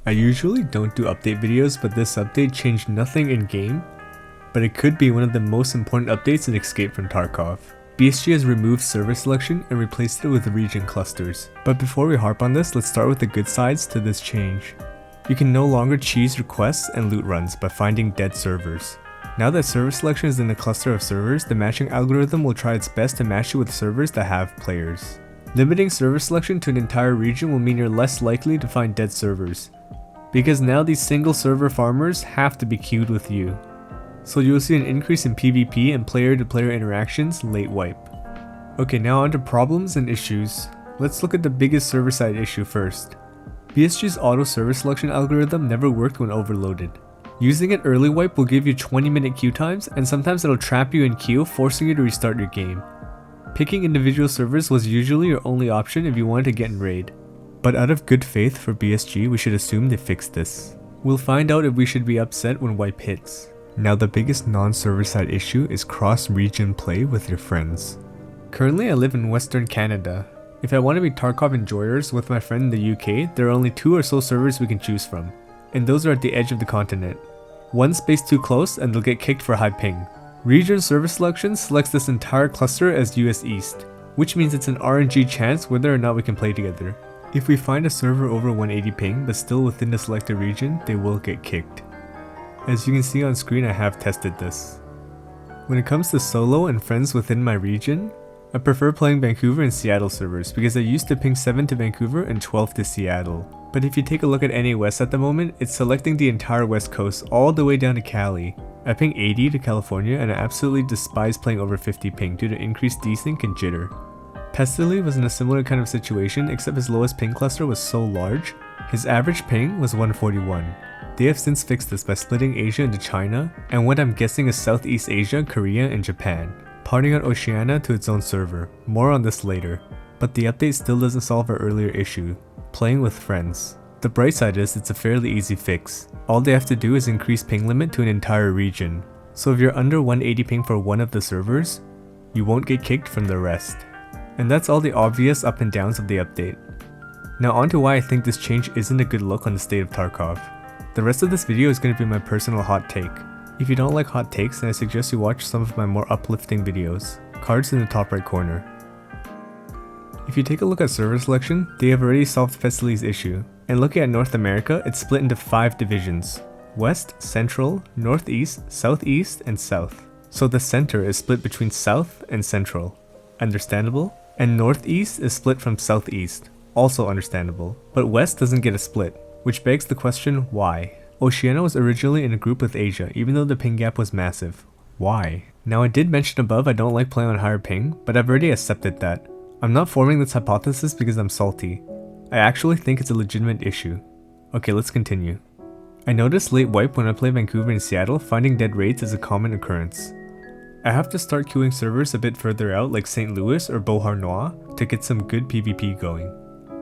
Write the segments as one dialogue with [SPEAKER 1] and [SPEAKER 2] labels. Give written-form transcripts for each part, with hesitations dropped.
[SPEAKER 1] I usually don't do update videos, but this update changed nothing in game, but it could be one of the most important updates in Escape from Tarkov. BSG has removed server selection and replaced it with region clusters. But before we harp on this, let's start with the good sides to this change. You can no longer cheese requests and loot runs by finding dead servers. Now that server selection is in a cluster of servers, the matching algorithm will try its best to match you with servers that have players. Limiting server selection to an entire region will mean you're less likely to find dead servers, because now these single server farmers have to be queued with you. So you'll see an increase in PvP and player-to-player interactions late wipe. Okay, now onto problems and issues. Let's look at the biggest server-side issue first. BSG's auto server selection algorithm never worked when overloaded. Using it early wipe will give you 20-minute queue times, and sometimes it'll trap you in queue, forcing you to restart your game. Picking individual servers was usually your only option if you wanted to get in raid. But out of good faith for BSG, we should assume they fixed this. We'll find out if we should be upset when wipe hits. Now the biggest non-server side issue is cross-region play with your friends. Currently I live in Western Canada. If I want to be Tarkov enjoyers with my friend in the UK, there are only 2 or so servers we can choose from, and those are at the edge of the continent. One space too close and they'll get kicked for high ping. Region server selection selects this entire cluster as US East, which means it's an RNG chance whether or not we can play together. If we find a server over 180 ping but still within the selected region, they will get kicked. As you can see on screen, I have tested this. When it comes to solo and friends within my region, I prefer playing Vancouver and Seattle servers because I used to ping 7 to Vancouver and 12 to Seattle. But if you take a look at NA West at the moment, it's selecting the entire west coast all the way down to Cali. I ping 80 to California and I absolutely despise playing over 50 ping due to increased desync and jitter. Pestily was in a similar kind of situation, except his lowest ping cluster was so large, his average ping was 141. They have since fixed this by splitting Asia into China and what I'm guessing is Southeast Asia, Korea, and Japan, parting out Oceania to its own server. More on this later. But the update still doesn't solve our earlier issue, playing with friends. The bright side is it's a fairly easy fix. All they have to do is increase ping limit to an entire region. So if you're under 180 ping for one of the servers, you won't get kicked from the rest. And that's all the obvious up and downs of the update. Now on to why I think this change isn't a good look on the state of Tarkov. The rest of this video is going to be my personal hot take. If you don't like hot takes, then I suggest you watch some of my more uplifting videos. Cards in the top right corner. If you take a look at server selection, they have already solved Pestili's issue. And looking at North America, it's split into 5 divisions. West, Central, Northeast, Southeast, and South. So the center is split between South and Central. Understandable? And Northeast is split from Southeast. Also understandable. But West doesn't get a split, which begs the question, why? Oceania was originally in a group with Asia, even though the ping gap was massive. Why? Now I did mention above I don't like playing on higher ping, but I've already accepted that. I'm not forming this hypothesis because I'm salty. I actually think it's a legitimate issue. Okay, let's continue. I noticed late wipe when I play Vancouver and Seattle, finding dead raids is a common occurrence. I have to start queuing servers a bit further out like St. Louis or Beauharnois to get some good PvP going,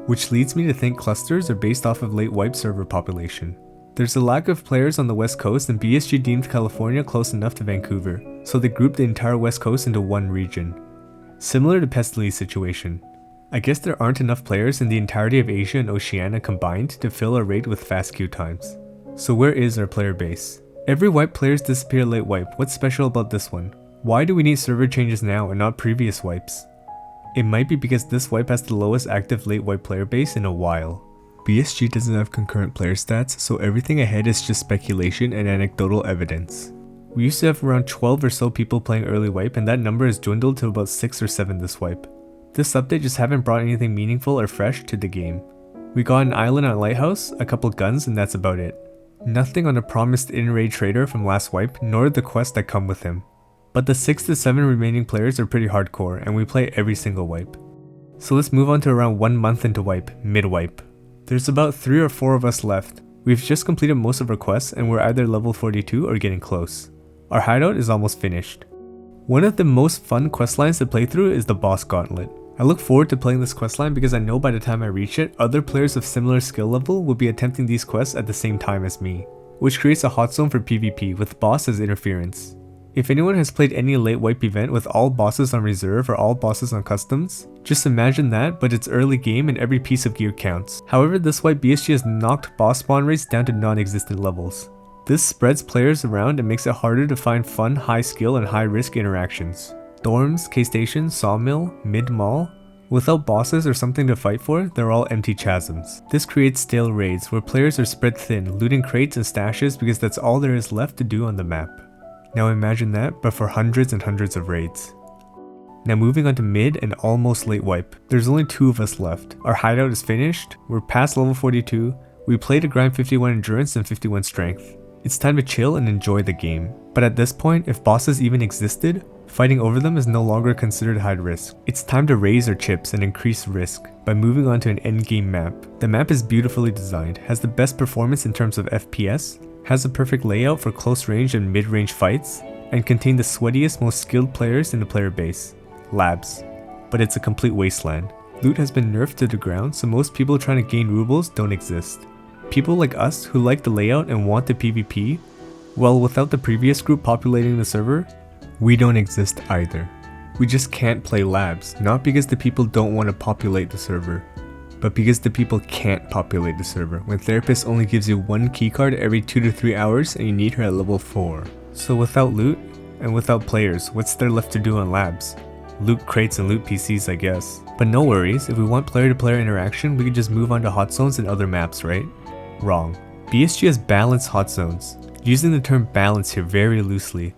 [SPEAKER 1] which leads me to think clusters are based off of late wipe server population. There's a lack of players on the west coast and BSG deemed California close enough to Vancouver, so they grouped the entire west coast into one region. Similar to Pestili's situation. I guess there aren't enough players in the entirety of Asia and Oceania combined to fill a raid with fast queue times. So where is our player base? Every wipe players disappear late wipe. What's special about this one? Why do we need server changes now and not previous wipes? It might be because this wipe has the lowest active late wipe player base in a while. BSG doesn't have concurrent player stats, so everything ahead is just speculation and anecdotal evidence. We used to have around 12 or so people playing early wipe, and that number has dwindled to about 6 or 7 this wipe. This update just haven't brought anything meaningful or fresh to the game. We got an island on Lighthouse, a couple guns, and that's about it. Nothing on a promised in-raid trader from last wipe, nor the quests that come with him. But the 6 to 7 remaining players are pretty hardcore, and we play every single wipe. So let's move on to around 1 month into wipe, mid-wipe. There's about 3 or 4 of us left. We've just completed most of our quests and we're either level 42 or getting close. Our hideout is almost finished. One of the most fun questlines to play through is the boss gauntlet. I look forward to playing this questline because I know by the time I reach it, other players of similar skill level will be attempting these quests at the same time as me, which creates a hot zone for PvP with boss as interference. If anyone has played any late wipe event with all bosses on reserve or all bosses on customs, just imagine that, but it's early game and every piece of gear counts. However, this wipe BSG has knocked boss spawn rates down to non-existent levels. This spreads players around and makes it harder to find fun, high skill and high risk interactions. Dorms, K-Station, Sawmill, Mid-Mall, without bosses or something to fight for, they're all empty chasms. This creates stale raids where players are spread thin, looting crates and stashes because that's all there is left to do on the map. Now imagine that, but for hundreds and hundreds of raids. Now moving on to mid and almost late wipe. There's only 2 of us left. Our hideout is finished, we're past level 42, we play to grind 51 endurance and 51 strength. It's time to chill and enjoy the game. But at this point, if bosses even existed, fighting over them is no longer considered high risk. It's time to raise our chips and increase risk by moving on to an endgame map. The map is beautifully designed, has the best performance in terms of FPS, has a perfect layout for close range and mid-range fights, and contains the sweatiest, most skilled players in the player base, labs. But it's a complete wasteland. Loot has been nerfed to the ground, so most people trying to gain rubles don't exist. People like us who like the layout and want the PvP, well, without the previous group populating the server, we don't exist either. We just can't play labs, not because the people don't want to populate the server, but because the people can't populate the server when Therapist only gives you 1 keycard every 2 to 3 hours and you need her at level 4. So without loot, and without players, what's there left to do on labs? Loot crates and loot PCs, I guess. But no worries, if we want player-to-player interaction, we can just move on to hot zones and other maps, right? Wrong. BSG has balanced hot zones, using the term balance here very loosely.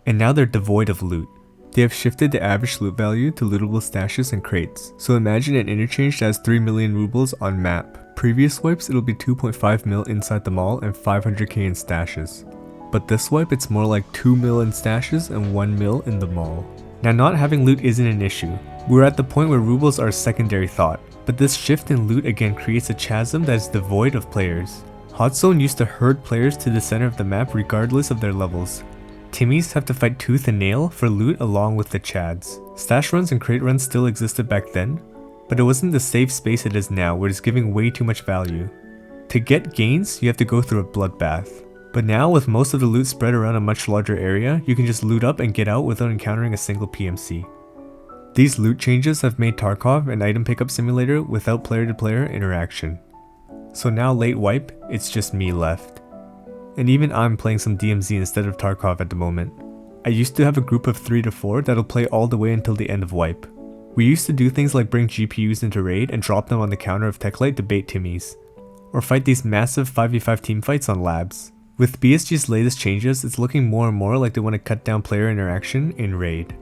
[SPEAKER 1] And now they're devoid of loot. They have shifted the average loot value to lootable stashes and crates. So imagine an interchange that has 3 million rubles on map. Previous wipes it'll be 2.5 mil inside the mall and 500k in stashes. But this wipe it's more like 2 mil in stashes and 1 mil in the mall. Now not having loot isn't an issue. We're at the point where rubles are a secondary thought. But this shift in loot again creates a chasm that is devoid of players. Hot Zone used to herd players to the center of the map regardless of their levels. Timmies have to fight tooth and nail for loot along with the chads. Stash runs and crate runs still existed back then, but it wasn't the safe space it is now where it's giving way too much value. To get gains, you have to go through a bloodbath. But now with most of the loot spread around a much larger area, you can just loot up and get out without encountering a single PMC. These loot changes have made Tarkov an item pickup simulator without player-to-player interaction. So now late wipe, it's just me left. And even I'm playing some DMZ instead of Tarkov at the moment. I used to have a group of 3 to 4 that'll play all the way until the end of wipe. We used to do things like bring GPUs into raid and drop them on the counter of Techlight to bait Timmies. Or fight these massive 5v5 teamfights on labs. With BSG's latest changes, it's looking more and more like they want to cut down player interaction in raid.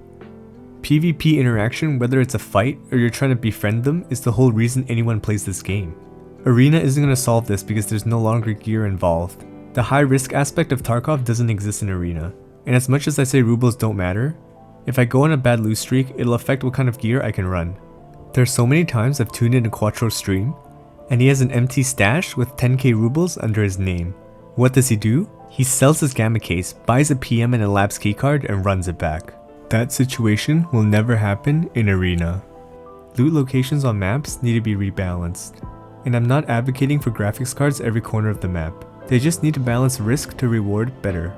[SPEAKER 1] PvP interaction, whether it's a fight or you're trying to befriend them, is the whole reason anyone plays this game. Arena isn't going to solve this because there's no longer gear involved. The high risk aspect of Tarkov doesn't exist in Arena, and as much as I say rubles don't matter, if I go on a bad loot streak, it'll affect what kind of gear I can run. There's so many times I've tuned in a Quattro's stream, and he has an empty stash with 10k rubles under his name. What does he do? He sells his gamma case, buys a PM and a labs keycard, and runs it back. That situation will never happen in Arena. Loot locations on maps need to be rebalanced, and I'm not advocating for graphics cards every corner of the map. They just need to balance risk to reward better.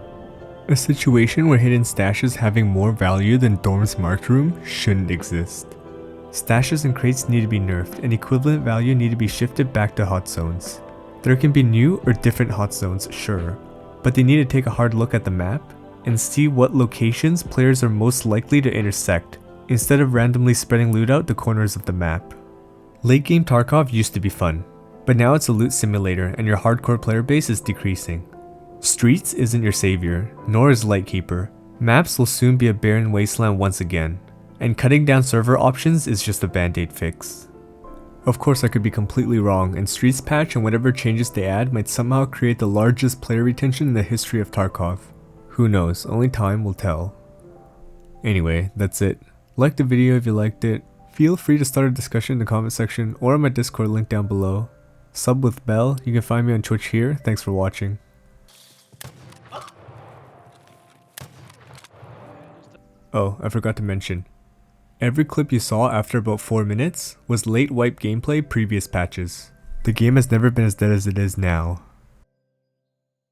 [SPEAKER 1] A situation where hidden stashes having more value than Dorm's marked room shouldn't exist. Stashes and crates need to be nerfed and equivalent value need to be shifted back to hot zones. There can be new or different hot zones, sure, but they need to take a hard look at the map and see what locations players are most likely to intersect, instead of randomly spreading loot out to corners of the map. Late game Tarkov used to be fun, but now it's a loot simulator and your hardcore player base is decreasing. Streets isn't your savior, nor is Lightkeeper. Maps will soon be a barren wasteland once again, and cutting down server options is just a band-aid fix. Of course I could be completely wrong, and Streets patch and whatever changes they add might somehow create the largest player retention in the history of Tarkov. Who knows, only time will tell. Anyway, that's it. Like the video if you liked it. Feel free to start a discussion in the comment section or on my Discord link down below. Sub with bell, you can find me on Twitch here. Thanks for watching. Oh, I forgot to mention. Every clip you saw after about 4 minutes was late wipe gameplay previous patches. The game has never been as dead as it is now.